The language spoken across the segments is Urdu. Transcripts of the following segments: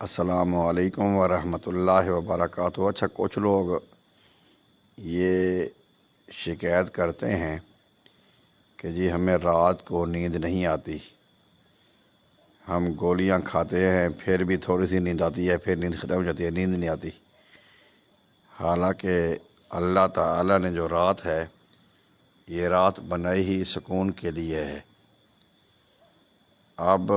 السلام علیکم ورحمۃ اللہ وبرکاتہ۔ اچھا، کچھ لوگ یہ شکایت کرتے ہیں کہ جی ہمیں رات کو نیند نہیں آتی، ہم گولیاں کھاتے ہیں پھر بھی تھوڑی سی نیند آتی ہے، پھر نیند ختم ہو جاتی ہے، نیند نہیں آتی۔ حالانکہ اللہ تعالی نے جو رات ہے، یہ رات بنائی ہی سکون کے لیے ہے۔ اب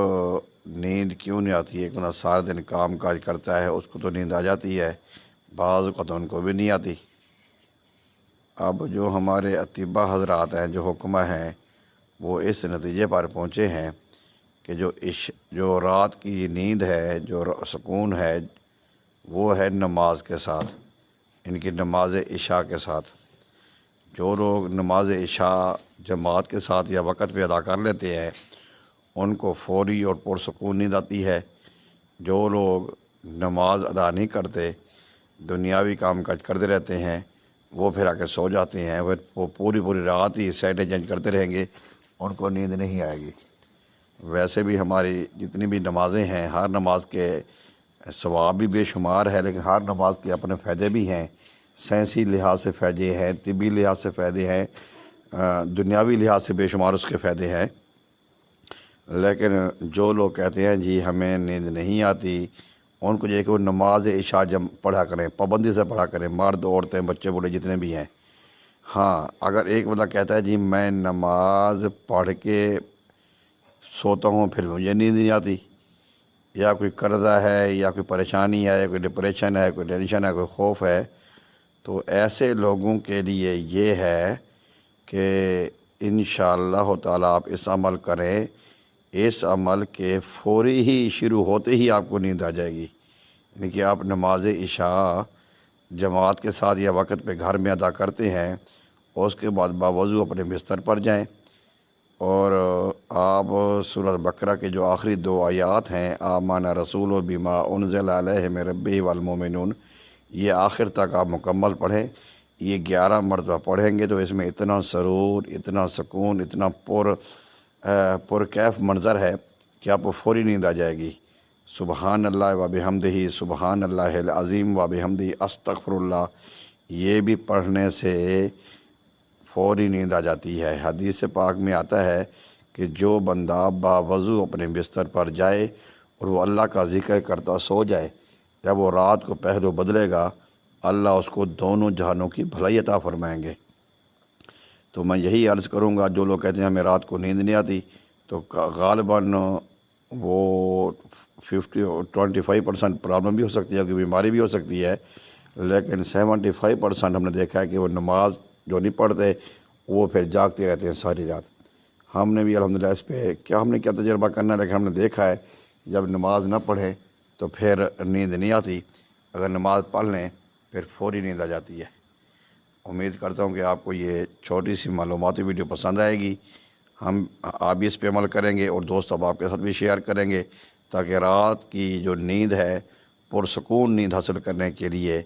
نیند کیوں نہیں آتی؟ ایک بندہ سارا دن کام کاج کرتا ہے، اس کو تو نیند آ جاتی ہے، بعض کو تو ان کو بھی نہیں آتی۔ اب جو ہمارے اطباء حضرات ہیں، جو حکمہ ہیں، وہ اس نتیجے پر پہنچے ہیں کہ جو رات کی نیند ہے، جو سکون ہے، وہ ہے نماز کے ساتھ، ان کی نماز عشاء کے ساتھ۔ جو لوگ نماز عشاء جماعت کے ساتھ یا وقت پہ ادا کر لیتے ہیں، ان کو فوری اور پرسکون نیند آتی ہے۔ جو لوگ نماز ادا نہیں کرتے، دنیاوی کام کاج کرتے رہتے ہیں، وہ پھر آ کے سو جاتے ہیں، وہ پوری رات ہی سیٹیں چینج کرتے رہیں گے، ان کو نیند نہیں آئے گی۔ ویسے بھی ہماری جتنی بھی نمازیں ہیں، ہر نماز کے ثواب بھی بے شمار ہے، لیکن ہر نماز کے اپنے فائدے بھی ہیں۔ سائنسی لحاظ سے فائدے ہیں، طبی لحاظ سے فائدے ہیں، دنیاوی لحاظ سے بے شمار اس کے فائدے ہیں۔ لیکن جو لوگ کہتے ہیں جی ہمیں نیند نہیں آتی، ان کو یہ کہ وہ نماز عشاء پڑھا کریں، پابندی سے پڑھا کریں، مرد عورتیں بچے بوڑھے جتنے بھی ہیں۔ ہاں، اگر ایک بندہ کہتا ہے جی میں نماز پڑھ کے سوتا ہوں پھر مجھے نیند نہیں آتی، یا کوئی قرضہ ہے، یا کوئی پریشانی ہے، یا کوئی ڈپریشن ہے، کوئی ٹینشن ہے، کوئی خوف ہے، تو ایسے لوگوں کے لیے یہ ہے کہ انشاءاللہ تعالیٰ آپ اس عمل کریں، اس عمل کے فوری ہی شروع ہوتے ہی آپ کو نیند آ جائے گی۔ یعنی کہ آپ نماز عشاء جماعت کے ساتھ یا وقت پہ گھر میں ادا کرتے ہیں، اور اس کے بعد باوضو اپنے بستر پر جائیں، اور آپ سورۃ بقرہ کے جو آخری 2 آیات ہیں، آمن رسول بما انزل علیہ من ربہ والمؤمنون، یہ آخر تک آپ مکمل پڑھیں۔ یہ 11 مرتبہ پڑھیں گے تو اس میں اتنا سرور، اتنا سکون، اتنا پرکیف منظر ہے کہ آپ کو فوری نیند آ جائے گی۔ سبحان اللہ و بحمدہ، سبحان اللہ العظیم و بحمدہ، استغفر اللہ، یہ بھی پڑھنے سے فوری نیند آ جاتی ہے۔ حدیث پاک میں آتا ہے کہ جو بندہ باوضو اپنے بستر پر جائے اور وہ اللہ کا ذکر کرتا سو جائے، جب وہ رات کو پہلو بدلے گا، اللہ اس کو دونوں جہانوں کی بھلائی عطا فرمائیں گے۔ تو میں یہی عرض کروں گا، جو لوگ کہتے ہیں ہمیں رات کو نیند نہیں آتی، تو غالباً وہ 25% پرابلم بھی ہو سکتی ہے، کوئی بیماری بھی ہو سکتی ہے، لیکن 75% ہم نے دیکھا ہے کہ وہ نماز جو نہیں پڑھتے، وہ پھر جاگتے رہتے ہیں ساری رات۔ ہم نے بھی الحمدللہ اس پہ ہم نے کیا تجربہ کرنا، لیکن ہم نے دیکھا ہے جب نماز نہ پڑھیں تو پھر نیند نہیں آتی، اگر نماز پڑھ لیں پھر فوری نیند آ جاتی ہے۔ امید کرتا ہوں کہ آپ کو یہ چھوٹی سی معلوماتی ویڈیو پسند آئے گی۔ آپ بھی اس پہ عمل کریں گے اور دوست اب آپ کے ساتھ بھی شیئر کریں گے، تاکہ رات کی جو نیند ہے، پرسکون نیند حاصل کرنے کے لیے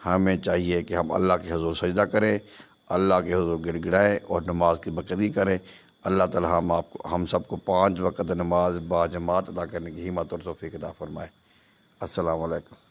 ہمیں چاہیے کہ ہم اللہ کے حضور سجدہ کریں، اللہ کے حضور گڑ گڑائیں اور نماز کی بقدری کریں۔ اللہ تعالی ہم سب کو 5 وقت نماز با جماعت ادا کرنے کی ہمت اور توفیق عطا فرمائے۔ السلام علیکم۔